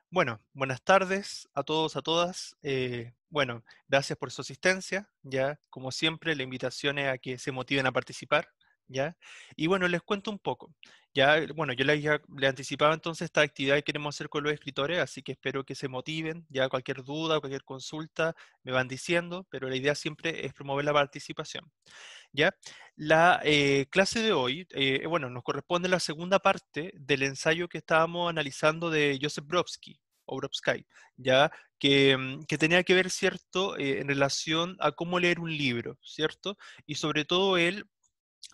Bueno, buenas tardes a todos, a todas. Bueno, gracias por su asistencia. Ya, como siempre, la invitación es a que se motiven a participar. Ya, y bueno, les cuento un poco. Ya, bueno, yo le anticipaba entonces esta actividad que queremos hacer con los escritores, así que espero que se motiven. Ya, cualquier duda, cualquier consulta, me van diciendo, pero la idea siempre es promover la participación. ¿Ya? La clase de hoy, bueno, nos corresponde la segunda parte del ensayo que estábamos analizando de Joseph Brodsky, o Brodsky, ¿ya? Que tenía que ver, ¿cierto?, en relación a cómo leer un libro, ¿cierto? Y sobre todo él,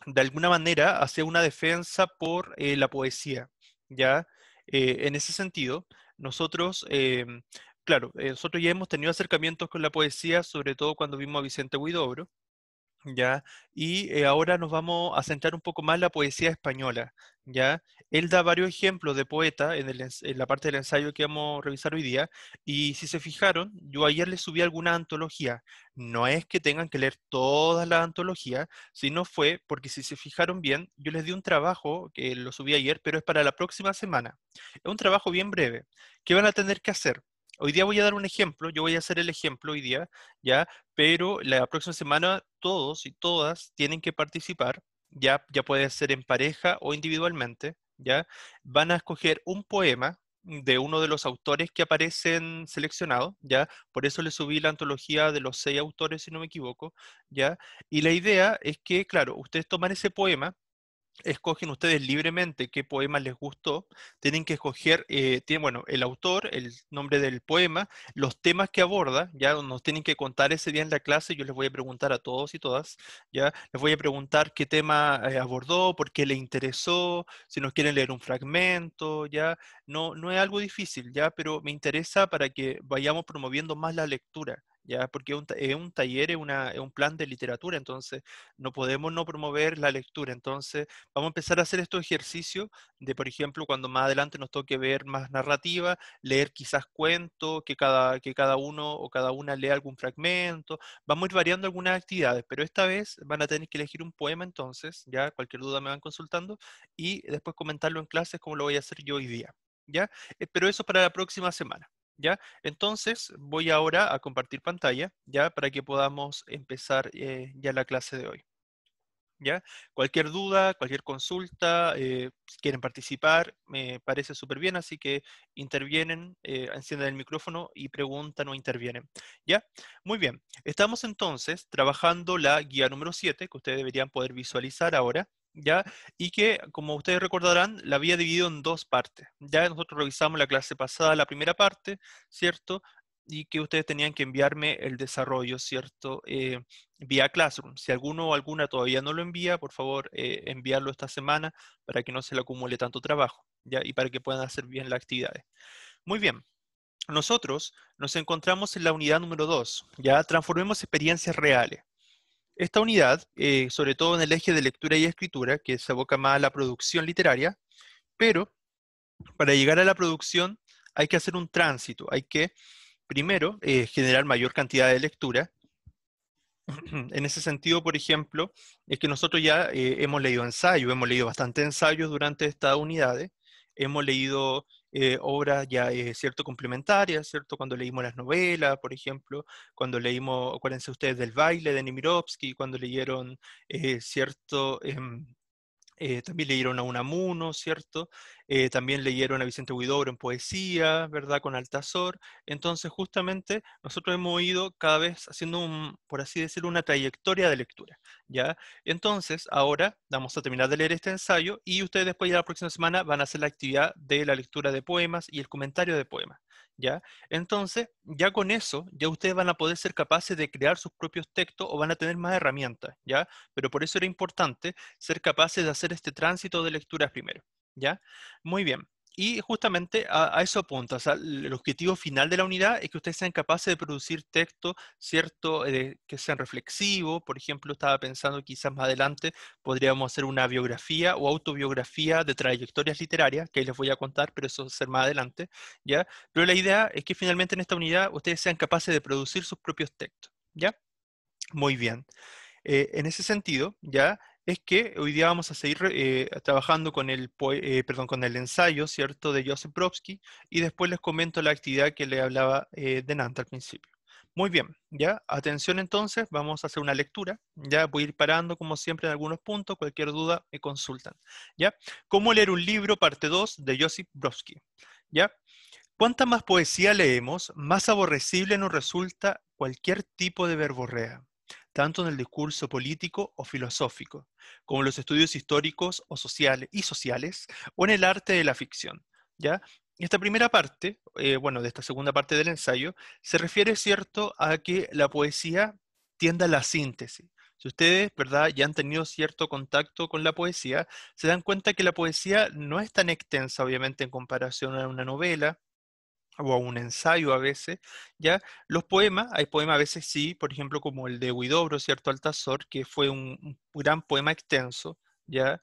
de alguna manera, hacía una defensa por la poesía, ¿ya? En ese sentido, nosotros... Claro, nosotros ya hemos tenido acercamientos con la poesía, sobre todo cuando vimos a Vicente Huidobro, ¿ya? Y ahora nos vamos a centrar un poco más en la poesía española, ¿ya? Él da varios ejemplos de poeta en la parte del ensayo que vamos a revisar hoy día, y si se fijaron, yo ayer les subí alguna antología. No es que tengan que leer todas las antologías, sino fue porque si se fijaron bien, yo les di un trabajo que lo subí ayer, pero es para la próxima semana. Es un trabajo bien breve. ¿Qué van a tener que hacer? Hoy día voy a dar un ejemplo, yo voy a hacer el ejemplo hoy día, ¿ya? Pero la próxima semana todos y todas tienen que participar, ya puede ser en pareja o individualmente, ya van a escoger un poema de uno de los autores que aparecen seleccionados, ya por eso le subí la antología de los 6 autores, si no me equivoco, ya, y la idea es que, claro, ustedes toman ese poema, escogen ustedes libremente qué poema les gustó, tienen que escoger, bueno, el autor, el nombre del poema, los temas que aborda, ya nos tienen que contar ese día en la clase, yo les voy a preguntar a todos y todas, ya, les voy a preguntar qué tema abordó, por qué le interesó, si nos quieren leer un fragmento, ya, no es algo difícil, ya, pero me interesa para que vayamos promoviendo más la lectura. Ya, porque es un taller, es un plan de literatura, entonces no podemos no promover la lectura. Entonces, vamos a empezar a hacer estos ejercicios de, por ejemplo, cuando más adelante nos toque ver más narrativa, leer quizás cuentos, que cada uno o cada una lea algún fragmento. Vamos a ir variando algunas actividades, pero esta vez van a tener que elegir un poema entonces, ya cualquier duda me van consultando, y después comentarlo en clases como lo voy a hacer yo hoy día, ¿ya? Pero eso para la próxima semana. ¿Ya? Entonces voy ahora a compartir pantalla, ¿ya? Para que podamos empezar ya la clase de hoy. ¿Ya? Cualquier duda, cualquier consulta, si quieren participar, me parece súper bien, así que intervienen, encienden el micrófono y preguntan o intervienen. ¿Ya? Muy bien. Estamos entonces trabajando la guía número 7 que ustedes deberían poder visualizar ahora, ¿ya? Y que, como ustedes recordarán, la había dividido en dos partes. Ya nosotros revisamos la clase pasada, la primera parte, ¿cierto? Y que ustedes tenían que enviarme el desarrollo, ¿cierto? Vía Classroom. Si alguno o alguna todavía no lo envía, por favor, enviarlo esta semana para que no se le acumule tanto trabajo, ¿ya? Y para que puedan hacer bien las actividades. Muy bien. Nosotros nos encontramos en la unidad número 2, ¿ya? Transformemos experiencias reales. Esta unidad, sobre todo en el eje de lectura y escritura, que se aboca más a la producción literaria, pero para llegar a la producción hay que hacer un tránsito, hay que primero generar mayor cantidad de lectura. En ese sentido, por ejemplo, es que nosotros ya hemos leído ensayos, hemos leído bastante ensayos durante estas unidades, hemos leído obras ya, cierto, complementarias, ¿cierto? Cuando leímos las novelas, por ejemplo, cuando leímos, acuérdense ustedes del baile de Nemirovsky, cuando leyeron, cierto, también leyeron a Unamuno, ¿cierto? También leyeron a Vicente Huidobro en poesía, ¿verdad? Con Altazor. Entonces, justamente, nosotros hemos ido cada vez haciendo por así decirlo, una trayectoria de lectura, ¿ya? Entonces, ahora vamos a terminar de leer este ensayo y ustedes después ya la próxima semana van a hacer la actividad de la lectura de poemas y el comentario de poemas, ¿ya? Entonces, ya con eso, ya ustedes van a poder ser capaces de crear sus propios textos o van a tener más herramientas, ¿ya? Pero por eso era importante ser capaces de hacer este tránsito de lecturas primero, ¿ya? Muy bien. Y justamente a eso apunta, o sea, el objetivo final de la unidad es que ustedes sean capaces de producir textos, ¿cierto? Que sean reflexivos, por ejemplo, estaba pensando quizás más adelante podríamos hacer una biografía o autobiografía de trayectorias literarias, que ahí les voy a contar, pero eso va a ser más adelante, ¿ya? Pero la idea es que finalmente en esta unidad ustedes sean capaces de producir sus propios textos, ¿ya? Muy bien. En ese sentido, ya es que hoy día vamos a seguir trabajando con con el ensayo, ¿cierto?, de Joseph Brodsky, y después les comento la actividad que le hablaba de Nanta al principio. Muy bien, ya, atención entonces, vamos a hacer una lectura, ya voy a ir parando como siempre en algunos puntos, cualquier duda me consultan, ¿ya? ¿Cómo leer un libro? Parte 2 de Joseph Brodsky, ¿ya? Cuanta más poesía leemos, más aborrecible nos resulta cualquier tipo de verborrea, tanto en el discurso político o filosófico, como en los estudios históricos o sociales, o en el arte de la ficción. ¿Ya? Esta primera parte, bueno, de esta segunda parte del ensayo, se refiere, cierto, a que la poesía tiende a la síntesis. Si ustedes, ¿verdad?, ya han tenido cierto contacto con la poesía, se dan cuenta que la poesía no es tan extensa, obviamente, en comparación a una novela, o a un ensayo a veces, ¿ya? Los poemas, hay poemas a veces sí, por ejemplo, como el de Huidobro, ¿cierto? Altazor, que fue un gran poema extenso, ¿ya?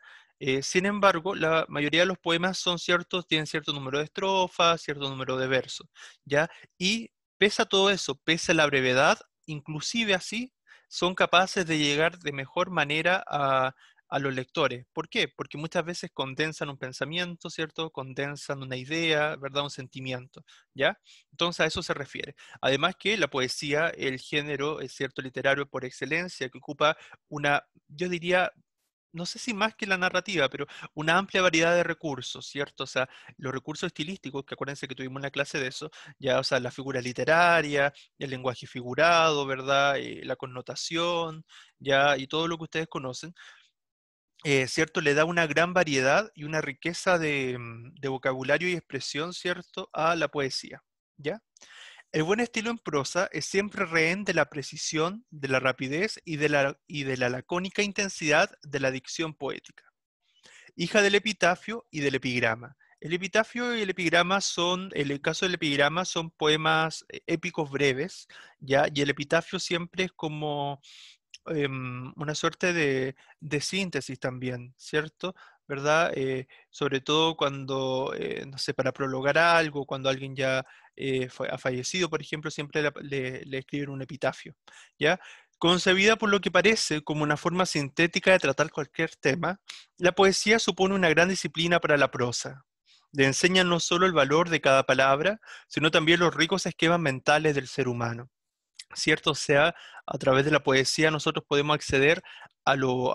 Sin embargo, la mayoría de los poemas son ciertos, tienen cierto número de estrofas, cierto número de versos, ¿ya? Y pese a todo eso, pese a la brevedad, inclusive así, son capaces de llegar de mejor manera a los lectores. ¿Por qué? Porque muchas veces condensan un pensamiento, ¿cierto? Condensan una idea, ¿verdad? Un sentimiento. ¿Ya? Entonces a eso se refiere. Además que la poesía, el género, es cierto, literario por excelencia, que ocupa una, yo diría, no sé si más que la narrativa, pero una amplia variedad de recursos, ¿cierto? O sea, los recursos estilísticos, que acuérdense que tuvimos una clase de eso, ya, o sea, la figura literaria, el lenguaje figurado, ¿verdad? La connotación, ya, y todo lo que ustedes conocen, ¿cierto? Le da una gran variedad y una riqueza de vocabulario y expresión, ¿cierto? A la poesía, ¿ya? El buen estilo en prosa es siempre rehén de la precisión, de la rapidez y de la lacónica intensidad de la dicción poética. Hija del epitafio y del epigrama. El epitafio y el epigrama son, en el caso del epigrama, son poemas épicos breves, ¿ya? Y el epitafio siempre es como una suerte de síntesis también, ¿cierto? ¿Verdad? Sobre todo cuando, no sé, para prologar algo, cuando alguien ya ha fallecido, por ejemplo, siempre le escriben un epitafio, ¿ya? Concebida por lo que parece como una forma sintética de tratar cualquier tema, la poesía supone una gran disciplina para la prosa. Le enseña no solo el valor de cada palabra, sino también los ricos esquemas mentales del ser humano. ¿Cierto? O sea, a través de la poesía nosotros podemos acceder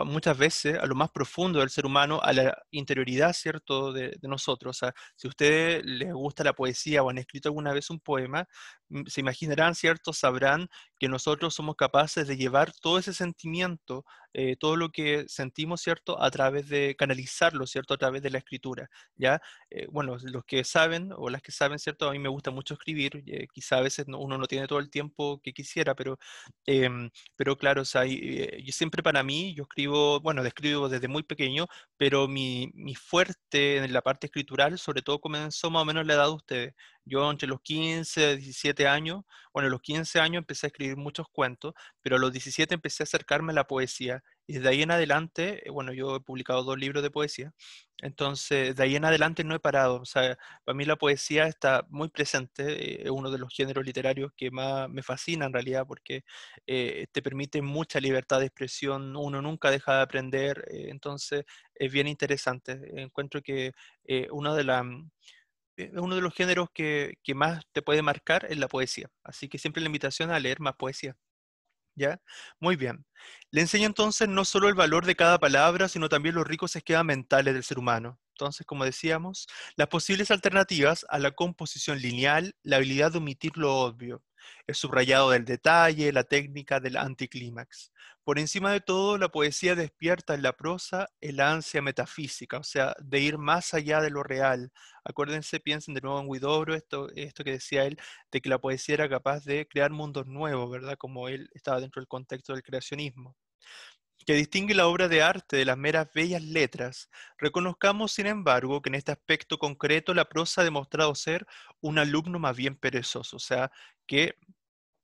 muchas veces a lo más profundo del ser humano, a la interioridad, ¿cierto?, de nosotros. O sea, si a ustedes les gusta la poesía o han escrito alguna vez un poema, se imaginarán, ¿cierto?, sabrán que nosotros somos capaces de llevar todo ese sentimiento, todo lo que sentimos, ¿cierto?, a través de canalizarlo, ¿cierto?, a través de la escritura, ¿ya? Bueno, los que saben o las que saben, ¿cierto? A mí me gusta mucho escribir, quizá a veces uno no tiene todo el tiempo que quisiera, pero claro, o sea, yo siempre para mí, yo escribo, bueno, escribo desde muy pequeño, pero mi fuerte en la parte escritural, sobre todo comenzó más o menos a la edad de ustedes. Yo entre los 15, 17 años, bueno, a los 15 años empecé a escribir muchos cuentos, pero a los 17 empecé a acercarme a la poesía. Y desde ahí en adelante, bueno, yo he publicado 2 libros de poesía, entonces de ahí en adelante no he parado. O sea, para mí la poesía está muy presente, es uno de los géneros literarios que más me fascina en realidad, porque te permite mucha libertad de expresión, uno nunca deja de aprender, entonces es bien interesante. Encuentro que una de es uno de los géneros que más te puede marcar es la poesía, así que siempre la invitación a leer más poesía. ¿Ya? Muy bien. Le enseña entonces no solo el valor de cada palabra, sino también los ricos esquemas mentales del ser humano. Entonces, como decíamos, las posibles alternativas a la composición lineal, la habilidad de omitir lo obvio, el subrayado del detalle, la técnica del anticlímax. Por encima de todo, la poesía despierta en la prosa el ansia metafísica, o sea, de ir más allá de lo real. Acuérdense, piensen de nuevo en Huidobro, esto que decía él, de que la poesía era capaz de crear mundos nuevos, ¿verdad? Como él estaba dentro del contexto del creacionismo. Que distingue la obra de arte de las meras bellas letras, reconozcamos, sin embargo, que en este aspecto concreto la prosa ha demostrado ser un alumno más bien perezoso, o sea, que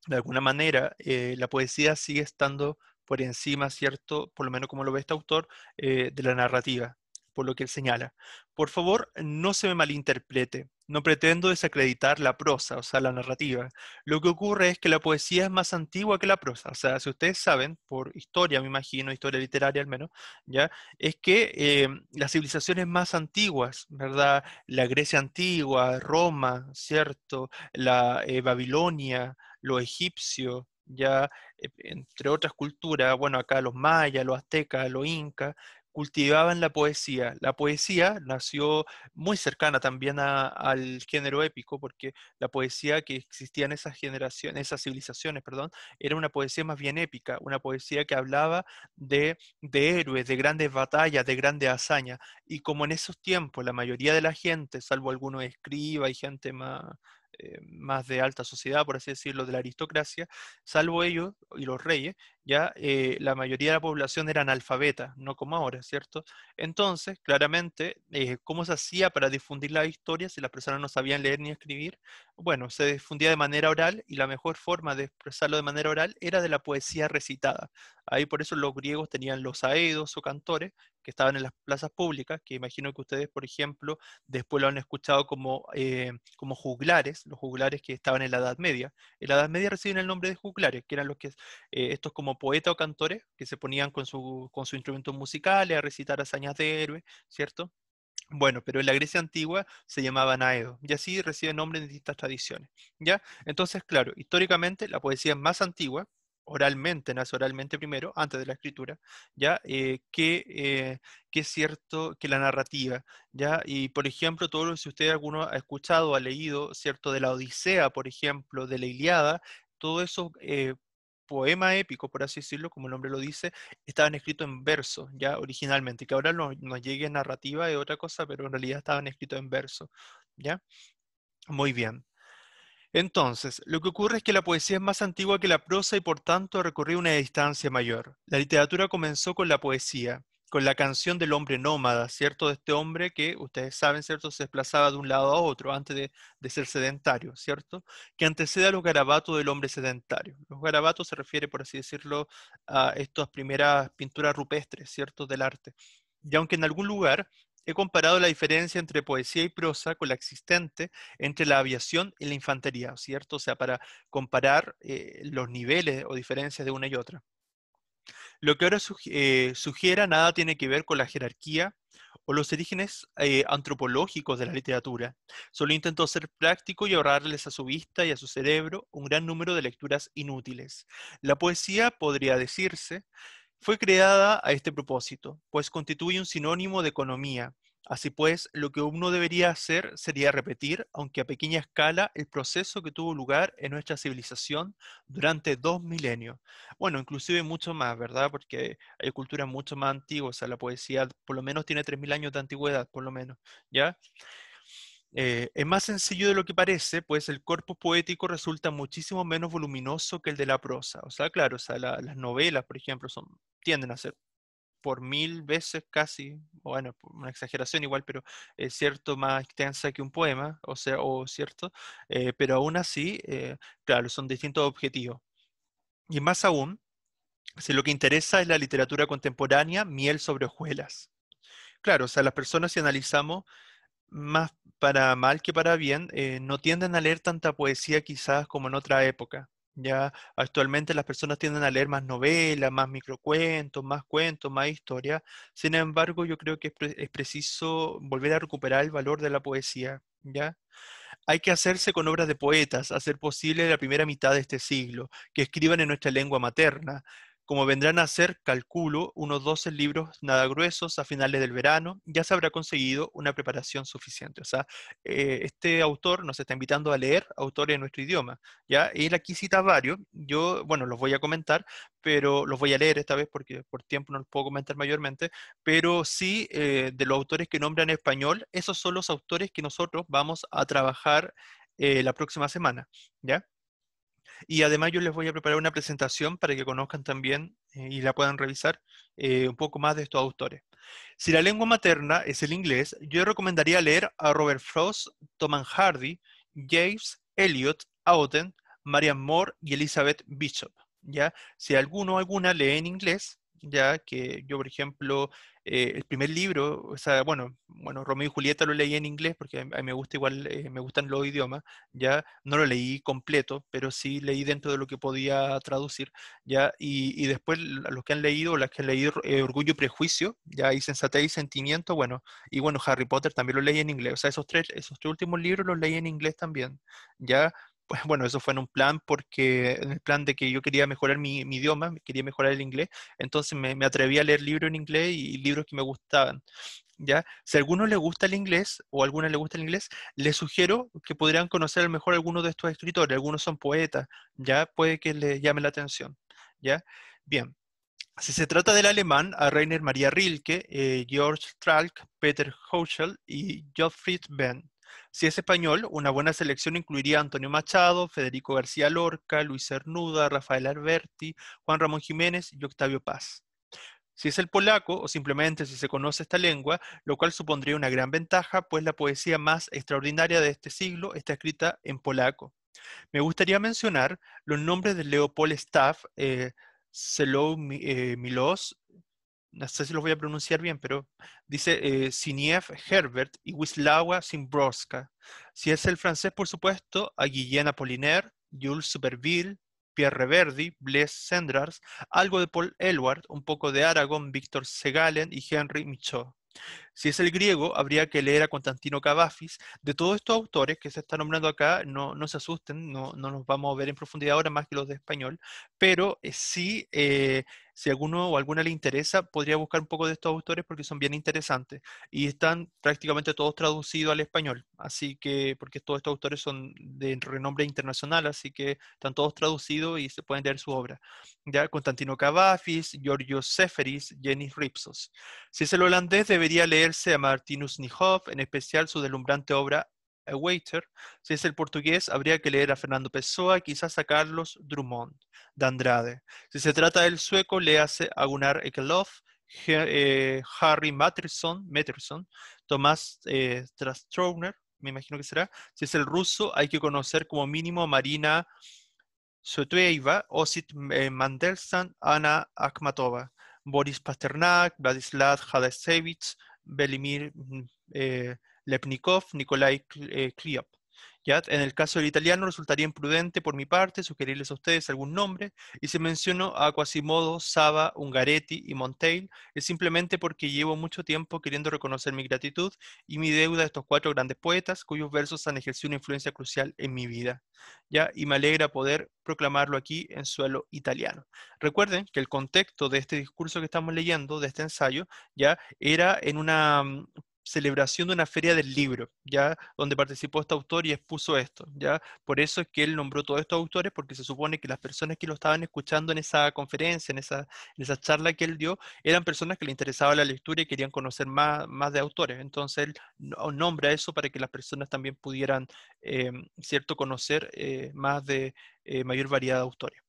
de alguna manera la poesía sigue estando por encima, ¿cierto? Por lo menos como lo ve este autor, de la narrativa, por lo que él señala. Por favor, no se me malinterprete. No pretendo desacreditar la prosa, o sea, la narrativa. Lo que ocurre es que la poesía es más antigua que la prosa. O sea, si ustedes saben, por historia, me imagino, historia literaria al menos, ¿ya? Es que las civilizaciones más antiguas, ¿verdad? La Grecia antigua, Roma, ¿cierto? La Babilonia, los egipcios, ya, entre otras culturas, bueno, acá los mayas, los aztecas, los incas, cultivaban la poesía. La poesía nació muy cercana también al género épico, porque la poesía que existía en esas generaciones, esas civilizaciones, perdón, era una poesía más bien épica, una poesía que hablaba de héroes, de grandes batallas, de grandes hazañas. Y como en esos tiempos la mayoría de la gente, salvo algunos escribas y gente más de alta sociedad, por así decirlo, de la aristocracia, salvo ellos y los reyes, ya la mayoría de la población era analfabeta, no como ahora, ¿cierto? Entonces, claramente, ¿cómo se hacía para difundir la historia si las personas no sabían leer ni escribir? Bueno, se difundía de manera oral y la mejor forma de expresarlo de manera oral era de la poesía recitada. Ahí por eso los griegos tenían los aedos o cantores que estaban en las plazas públicas, que imagino que ustedes, por ejemplo, después lo han escuchado como juglares, los juglares que estaban en la Edad Media. En la Edad Media reciben el nombre de juglares, que eran los que, estos como poetas o cantores, que se ponían con sus instrumentos musicales a recitar hazañas de héroes, ¿cierto? Bueno, pero en la Grecia antigua se llamaban aedos, y así reciben nombre en distintas tradiciones, ¿ya? Entonces, claro, históricamente la poesía es más antigua, oralmente, nace oralmente primero, antes de la escritura, ¿ya? Que es cierto que la narrativa, ¿ya? Y, por ejemplo, si usted alguno ha escuchado o ha leído, ¿cierto? De la Odisea, por ejemplo, de la Ilíada, todo eso... poema épico, por así decirlo, como el nombre lo dice, estaban escritos en verso, ya originalmente, que ahora nos llegue en narrativa es otra cosa, pero en realidad estaban escritos en verso, ¿ya? Muy bien. Entonces, lo que ocurre es que la poesía es más antigua que la prosa y por tanto ha recorrido una distancia mayor. La literatura comenzó con la poesía, con la canción del hombre nómada, ¿cierto? De este hombre que, ustedes saben, ¿cierto? Se desplazaba de un lado a otro antes de ser sedentario, ¿cierto? Que antecede a los garabatos del hombre sedentario. Los garabatos se refiere, por así decirlo, a estas primeras pinturas rupestres, ¿cierto? Del arte. Y aunque en algún lugar he comparado la diferencia entre poesía y prosa con la existente entre la aviación y la infantería, ¿cierto? O sea, para comparar los niveles o diferencias de una y otra. Lo que ahora sugiera nada tiene que ver con la jerarquía o los orígenes antropológicos de la literatura. Solo intentó ser práctico y ahorrarles a su vista y a su cerebro un gran número de lecturas inútiles. La poesía, podría decirse, fue creada a este propósito, pues constituye un sinónimo de economía. Así pues, lo que uno debería hacer sería repetir, aunque a pequeña escala, el proceso que tuvo lugar en nuestra civilización durante 2 milenios. Bueno, inclusive mucho más, ¿verdad? Porque hay culturas mucho más antiguas, o sea, la poesía por lo menos tiene 3000 años de antigüedad, por lo menos, ¿ya? Es más sencillo de lo que parece, pues el corpus poético resulta muchísimo menos voluminoso que el de la prosa. O sea, claro, o sea, las novelas, por ejemplo, tienden a ser por 1000 veces casi, bueno, una exageración igual, pero es cierto, más extensa que un poema, o sea, o cierto, pero aún así, claro, son distintos objetivos. Y más aún, si lo que interesa es la literatura contemporánea, miel sobre hojuelas. Claro, o sea, las personas si analizamos más para mal que para bien, no tienden a leer tanta poesía quizás como en otra época. Ya actualmente las personas tienden a leer más novelas, más microcuentos, más historias. Sin embargo, yo creo que es preciso volver a recuperar el valor de la poesía. ¿Ya? Hay que hacerse con obras de poetas, hacer posible la primera mitad de este siglo, que escriban en nuestra lengua materna, como vendrán a ser, calculo, unos 12 libros nada gruesos a finales del verano, ya se habrá conseguido una preparación suficiente. O sea, este autor nos está invitando a leer autores en nuestro idioma, ¿ya? Él aquí cita varios, yo, bueno, los voy a comentar, pero los voy a leer esta vez porque por tiempo no los puedo comentar mayormente, pero sí de los autores que nombran en español, esos son los autores que nosotros vamos a trabajar la próxima semana, ¿ya? Y además yo les voy a preparar una presentación para que conozcan también y la puedan revisar un poco más de estos autores. Si la lengua materna es el inglés, yo recomendaría leer a Robert Frost, Thomas Hardy, James Eliot, Auden, Marian Moore y Elizabeth Bishop. ¿Ya? Si alguno o alguna lee en inglés, ya que yo, por ejemplo, el primer libro, o sea, bueno, Romeo y Julieta lo leí en inglés porque a mí me gusta igual, me gustan los idiomas, ya no lo leí completo, pero sí leí dentro de lo que podía traducir, ya, y después los que han leído, las que han leído Orgullo y Prejuicio, ya, y Sensatez y Sentimiento, bueno, y bueno, Harry Potter también lo leí en inglés, o sea, esos tres últimos libros los leí en inglés también, ya. Pues bueno, eso fue en un plan porque, en el plan de que yo quería mejorar mi idioma, quería mejorar el inglés, entonces me atreví a leer libros en inglés y libros que me gustaban, ¿ya? Si a alguno le gusta el inglés o a alguna le gusta el inglés, les sugiero que podrían conocer a lo mejor algunos de estos escritores, algunos son poetas, ¿ya? Puede que les llame la atención, ¿ya? Bien. Si se trata del alemán, a Rainer Maria Rilke, Georg Trakl, Peter Höschel y Gottfried Benn. Si es español, una buena selección incluiría a Antonio Machado, Federico García Lorca, Luis Cernuda, Rafael Alberti, Juan Ramón Jiménez y Octavio Paz. Si es el polaco, o simplemente si se conoce esta lengua, lo cual supondría una gran ventaja, pues la poesía más extraordinaria de este siglo está escrita en polaco. Me gustaría mencionar los nombres de Leopold Staff, Czesław Milosz, no sé si los voy a pronunciar bien, pero dice Siniew Herbert y Wisława Szymborska. Si es el francés, por supuesto, a Guillaume Apollinaire, Jules Supervielle, Pierre Reverdy, Blaise Cendrars, algo de Paul Eluard, un poco de Aragon, Víctor Segalen y Henri Michaud. Si es el griego, habría que leer a Constantino Cavafis. De todos estos autores que se están nombrando acá, no se asusten, no nos vamos a ver en profundidad ahora más que los de español, pero sí, si alguno o alguna le interesa, podría buscar un poco de estos autores porque son bien interesantes y están prácticamente todos traducidos al español, así que, porque todos estos autores son de renombre internacional, así que están todos traducidos y se pueden leer su obra. Ya, Constantino Cavafis, Giorgio Seferis, Jenny Ripsos. Si es el holandés, debería leerse a Martinus Nijhoff, en especial su deslumbrante obra A Waiter. Si es el portugués, habría que leer a Fernando Pessoa, quizás a Carlos Drummond de Andrade. Si se trata del sueco, léase a Gunnar Ekelöf, Harry Matterson, Tomás Strassauer, me imagino que será. Si es el ruso, hay que conocer como mínimo a Marina Tsvetaeva, Osip Mandelstam, Anna Akhmatova, Boris Pasternak, Vladislav Hadasevich, Velimir Lepnikov, Nikolai Kliop. ¿Ya? En el caso del italiano resultaría imprudente por mi parte sugerirles a ustedes algún nombre, y si menciono a Quasimodo, Saba, Ungaretti y Monteil, es simplemente porque llevo mucho tiempo queriendo reconocer mi gratitud y mi deuda a estos cuatro grandes poetas cuyos versos han ejercido una influencia crucial en mi vida. ¿Ya? Y me alegra poder proclamarlo aquí en suelo italiano. Recuerden que el contexto de este discurso que estamos leyendo, de este ensayo, ya era en una celebración de una feria del libro, ya donde participó este autor y expuso esto, ya por eso es que él nombró todos estos autores, porque se supone que las personas que lo estaban escuchando en esa conferencia, en esa charla que él dio, eran personas que le interesaba la lectura y querían conocer más de autores. Entonces él nombra eso para que las personas también pudieran, cierto, conocer más de mayor variedad de autores.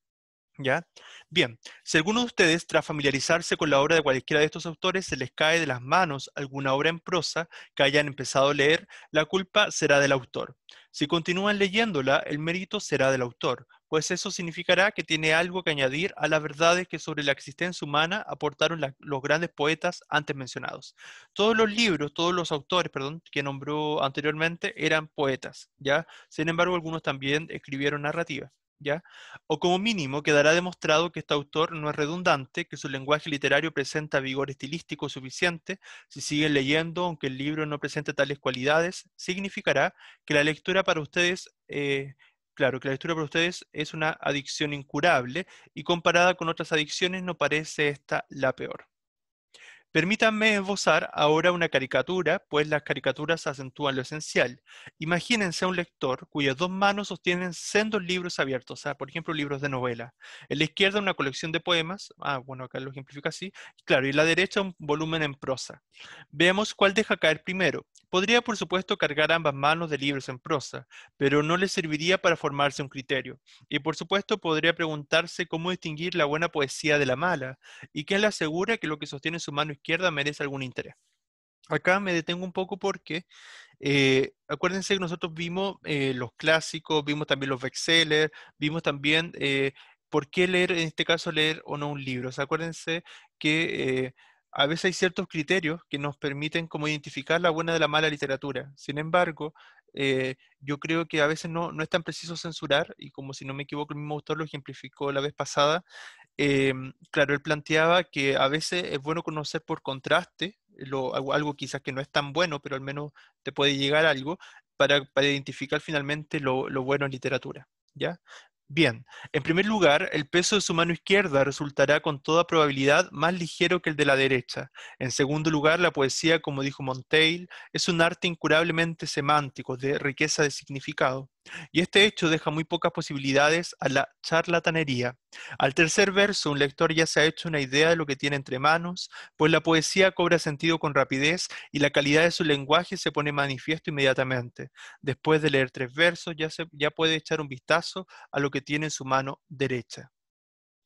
¿Ya? Bien, si alguno de ustedes, tras familiarizarse con la obra de cualquiera de estos autores, se les cae de las manos alguna obra en prosa que hayan empezado a leer, la culpa será del autor. Si continúan leyéndola, el mérito será del autor, pues eso significará que tiene algo que añadir a las verdades que sobre la existencia humana aportaron los grandes poetas antes mencionados. Todos los libros, todos los autores, perdón, que nombró anteriormente eran poetas, ¿ya? Sin embargo, algunos también escribieron narrativa. ¿Ya? O como mínimo quedará demostrado que este autor no es redundante, que su lenguaje literario presenta vigor estilístico suficiente. Si siguen leyendo, aunque el libro no presente tales cualidades, significará que la lectura para ustedes, claro, que la lectura para ustedes es una adicción incurable y comparada con otras adicciones no parece esta la peor. Permítanme esbozar ahora una caricatura, pues las caricaturas acentúan lo esencial. Imagínense a un lector cuyas dos manos sostienen sendos libros abiertos, o sea, por ejemplo, libros de novela. En la izquierda una colección de poemas, bueno, acá lo ejemplifica así, claro, y en la derecha un volumen en prosa. Veamos cuál deja caer primero. Podría, por supuesto, cargar ambas manos de libros en prosa, pero no le serviría para formarse un criterio. Y por supuesto, podría preguntarse cómo distinguir la buena poesía de la mala, y quién le asegura que lo que sostiene su mano izquierda merece algún interés. Acá me detengo un poco porque acuérdense que nosotros vimos los clásicos, vimos también los bestsellers, vimos también ¿por qué leer, en este caso, leer o no un libro? O sea, acuérdense que a veces hay ciertos criterios que nos permiten como identificar la buena de la mala literatura. Sin embargo, yo creo que a veces no es tan preciso censurar, y como si no me equivoco, el mismo autor lo ejemplificó la vez pasada. Claro, él planteaba que a veces es bueno conocer por contraste algo quizás que no es tan bueno, pero al menos te puede llegar algo para identificar finalmente lo bueno en literatura. ¿Ya? Bien, en primer lugar, el peso de su mano izquierda resultará con toda probabilidad más ligero que el de la derecha. En segundo lugar, la poesía, como dijo Montaigne, es un arte incurablemente semántico, de riqueza de significado. Y este hecho deja muy pocas posibilidades a la charlatanería. Al tercer verso, un lector ya se ha hecho una idea de lo que tiene entre manos, pues la poesía cobra sentido con rapidez y la calidad de su lenguaje se pone manifiesto inmediatamente. Después de leer 3 versos, ya puede echar un vistazo a lo que tiene en su mano derecha.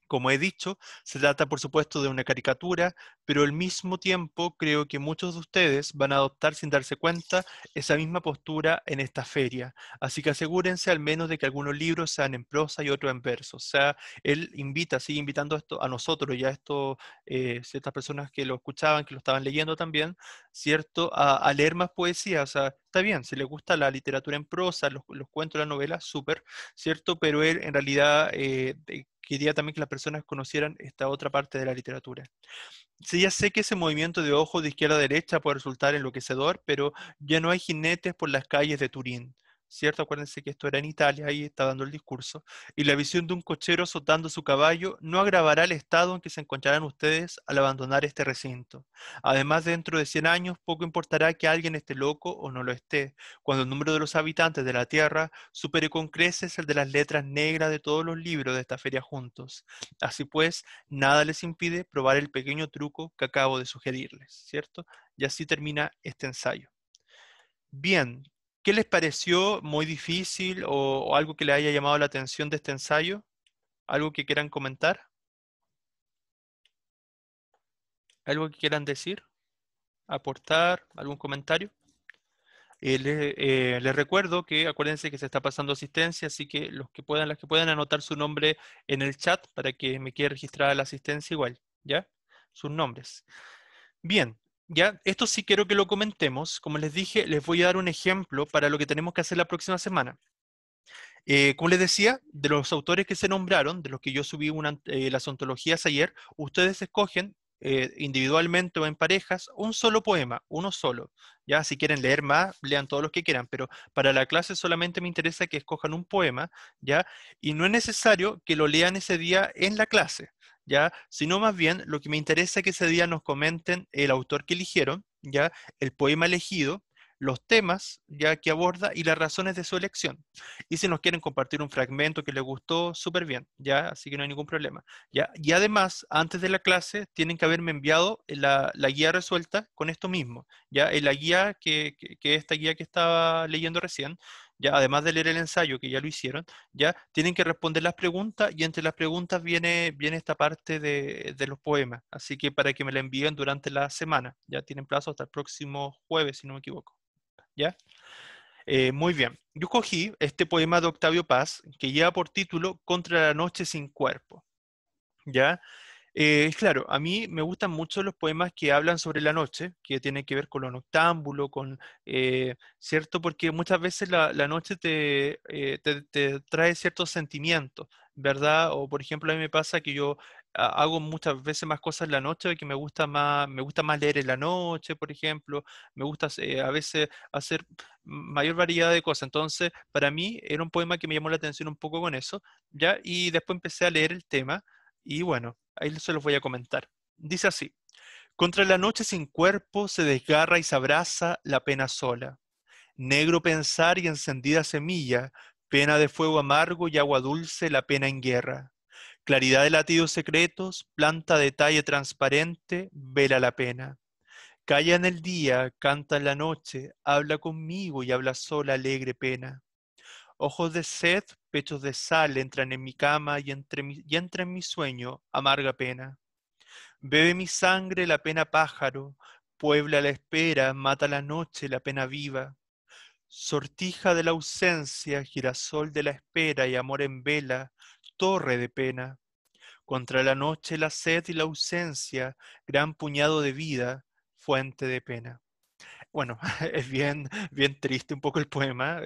Como he dicho, se trata por supuesto de una caricatura, pero al mismo tiempo creo que muchos de ustedes van a adoptar sin darse cuenta esa misma postura en esta feria. Así que asegúrense al menos de que algunos libros sean en prosa y otros en verso. O sea, él sigue invitando esto a nosotros, ya esto, ciertas personas que lo escuchaban, que lo estaban leyendo también, ¿cierto? A leer más poesía. O sea, está bien, si les gusta la literatura en prosa, los cuentos, las novelas, súper, ¿cierto? Pero él en realidad quería también que las personas conocieran esta otra parte de la literatura. Sí, ya sé que ese movimiento de ojo de izquierda a derecha puede resultar enloquecedor, pero ya no hay jinetes por las calles de Turín. ¿Cierto? Acuérdense que esto era en Italia, ahí está dando el discurso. Y la visión de un cochero azotando su caballo no agravará el estado en que se encontrarán ustedes al abandonar este recinto. Además, dentro de 100 años, poco importará que alguien esté loco o no lo esté, cuando el número de los habitantes de la Tierra supere con creces el de las letras negras de todos los libros de esta feria juntos. Así pues, nada les impide probar el pequeño truco que acabo de sugerirles, ¿cierto? Y así termina este ensayo. Bien, ¿qué les pareció muy difícil o algo que le haya llamado la atención de este ensayo? ¿Algo que quieran comentar? ¿Algo que quieran decir? ¿Aportar? ¿Algún comentario? Les recuerdo que acuérdense que se está pasando asistencia, así que las que puedan anotar su nombre en el chat para que me quede registrada la asistencia igual, ¿ya? Sus nombres. Bien, ya, esto sí quiero que lo comentemos. Como les dije, les voy a dar un ejemplo para lo que tenemos que hacer la próxima semana. Como les decía, de los autores que se nombraron, de los que yo subí las ontologías ayer, ustedes escogen individualmente o en parejas un solo poema, uno solo. Ya, si quieren leer más, lean todos los que quieran, pero para la clase solamente me interesa que escojan un poema, ya, y no es necesario que lo lean ese día en la clase, ya, sino más bien lo que me interesa es que ese día nos comenten el autor que eligieron, ya, el poema elegido, los temas ya que aborda y las razones de su elección. Y si nos quieren compartir un fragmento que les gustó, súper bien, ¿ya? Así que no hay ningún problema, ¿ya? Y además, antes de la clase, tienen que haberme enviado la guía resuelta con esto mismo, ¿ya? En la guía que esta guía que estaba leyendo recién, ya, además de leer el ensayo, que ya lo hicieron, ya, tienen que responder las preguntas y entre las preguntas viene esta parte de los poemas. Así que para que me la envíen durante la semana, ya tienen plazo hasta el próximo jueves, si no me equivoco, ¿ya? Muy bien. Yo cogí este poema de Octavio Paz que lleva por título Contra la noche sin cuerpo. ¿Ya? Claro, a mí me gustan mucho los poemas que hablan sobre la noche, que tienen que ver con lo noctámbulo, ¿cierto? Porque muchas veces la noche te trae ciertos sentimientos, ¿verdad? O por ejemplo, a mí me pasa que yo hago muchas veces más cosas en la noche, que me gusta más leer en la noche, por ejemplo, me gusta a veces hacer mayor variedad de cosas. Entonces, para mí era un poema que me llamó la atención un poco con eso, ¿ya? Y después empecé a leer el tema. Y bueno, ahí se los voy a comentar. Dice así: contra la noche sin cuerpo se desgarra y se abraza la pena sola. Negro pensar y encendida semilla, pena de fuego amargo y agua dulce la pena en guerra. Claridad de latidos secretos, planta de talle transparente, vela la pena. Calla en el día, canta en la noche, habla conmigo y habla sola alegre pena. Ojos de sed, pechos de sal entran en mi cama y entra en mi sueño amarga pena. Bebe mi sangre la pena pájaro, puebla la espera, mata la noche la pena viva. Sortija de la ausencia, girasol de la espera y amor en vela, torre de pena. Contra la noche, la sed y la ausencia, gran puñado de vida, fuente de pena. Bueno, es bien triste un poco el poema,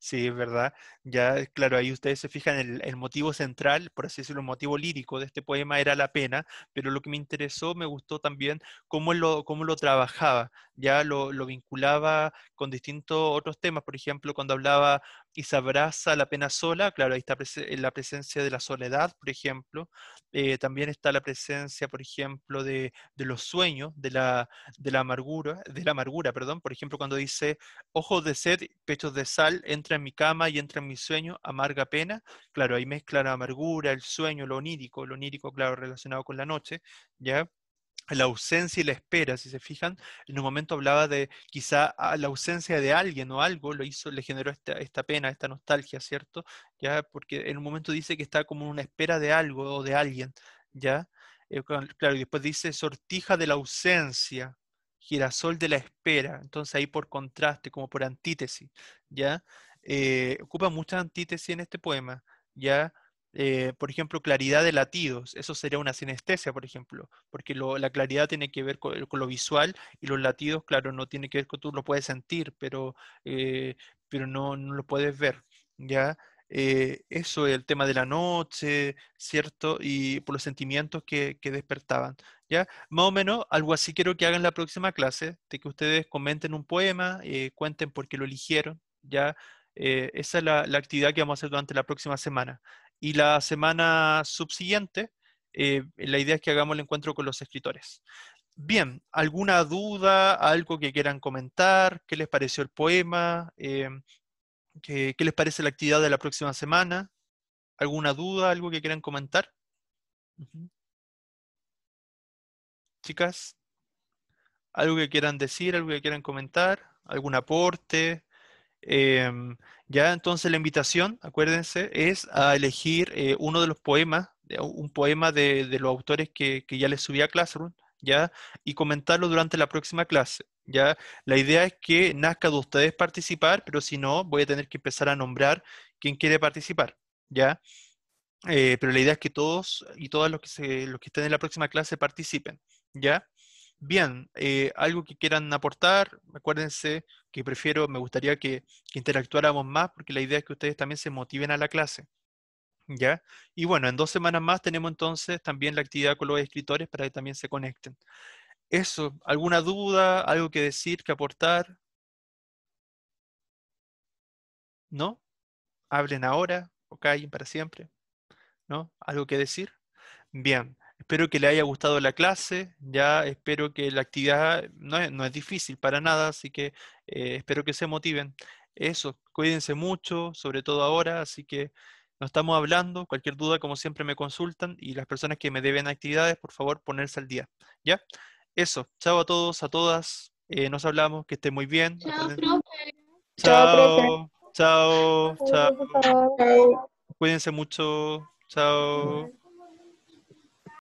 sí, es verdad. Ya, claro, ahí ustedes se fijan, el motivo central, por así decirlo, el motivo lírico de este poema era la pena, pero lo que me interesó, me gustó también cómo lo trabajaba, ya lo vinculaba con distintos otros temas, por ejemplo, cuando hablaba y se abraza la pena sola, claro, ahí está la presencia de la soledad, por ejemplo. También está la presencia, por ejemplo, de los sueños, de la amargura, perdón. Por ejemplo, cuando dice, ojos de sed, pechos de sal, entra en mi cama y entra en mi sueño, amarga pena. Claro, ahí mezcla la amargura, el sueño, lo onírico, claro, relacionado con la noche, ¿ya? La ausencia y la espera, si se fijan, en un momento hablaba de quizá la ausencia de alguien o algo lo hizo, le generó esta pena, esta nostalgia, ¿cierto? Ya, porque en un momento dice que está como en una espera de algo o de alguien, ¿ya? Claro, y después dice sortija de la ausencia, girasol de la espera, entonces ahí por contraste, como por antítesis, ¿ya? Ocupa muchas antítesis en este poema, ¿ya? Por ejemplo, claridad de latidos, eso sería una sinestesia, por ejemplo, porque la claridad tiene que ver con lo visual y los latidos, claro, no tiene que ver con tú lo puedes sentir, eh, pero no lo puedes ver, ¿ya? Eso, el tema de la noche, ¿cierto? Y por los sentimientos que despertaban, ¿ya? Más o menos, algo así quiero que hagan la próxima clase, de que ustedes comenten un poema, cuenten por qué lo eligieron, ¿ya? Esa es la actividad que vamos a hacer durante la próxima semana. Y la semana subsiguiente, la idea es que hagamos el encuentro con los escritores. Bien, ¿alguna duda, algo que quieran comentar? ¿Qué les pareció el poema? ¿Qué les parece la actividad de la próxima semana? ¿Alguna duda, algo que quieran comentar? Ujú. Chicas, ¿algo que quieran decir, algo que quieran comentar? ¿Algún aporte? Em, ya entonces la invitación, acuérdense, es a elegir uno de los poemas, un poema de los autores que ya les subí a Classroom, ya, y comentarlo durante la próxima clase, ya. La idea es que nazca de ustedes participar, pero si no, voy a tener que empezar a nombrar quién quiere participar, ya. Pero la idea es que todos y todas los que estén en la próxima clase participen, ¿ya? Bien, algo que quieran aportar, acuérdense que me gustaría que interactuáramos más, porque la idea es que ustedes también se motiven a la clase, ¿ya? Y bueno, en 2 semanas más tenemos entonces también la actividad con los escritores para que también se conecten. Eso, ¿alguna duda, algo que decir, que aportar? ¿No? Hablen ahora o callen para siempre, ¿no? ¿Algo que decir? Bien, espero que le haya gustado la clase, ya espero que la actividad no es difícil para nada, así que espero que se motiven. Eso, cuídense mucho, sobre todo ahora, así que nos estamos hablando, cualquier duda como siempre me consultan y las personas que me deben actividades, por favor, ponerse al día, ¿ya? Eso, chao a todos, a todas, nos hablamos, que estén muy bien, Chao, acuérdense. profe. Chao, profe. Chao, chao, Chao, chao, profesor. Chao. cuídense mucho, chao.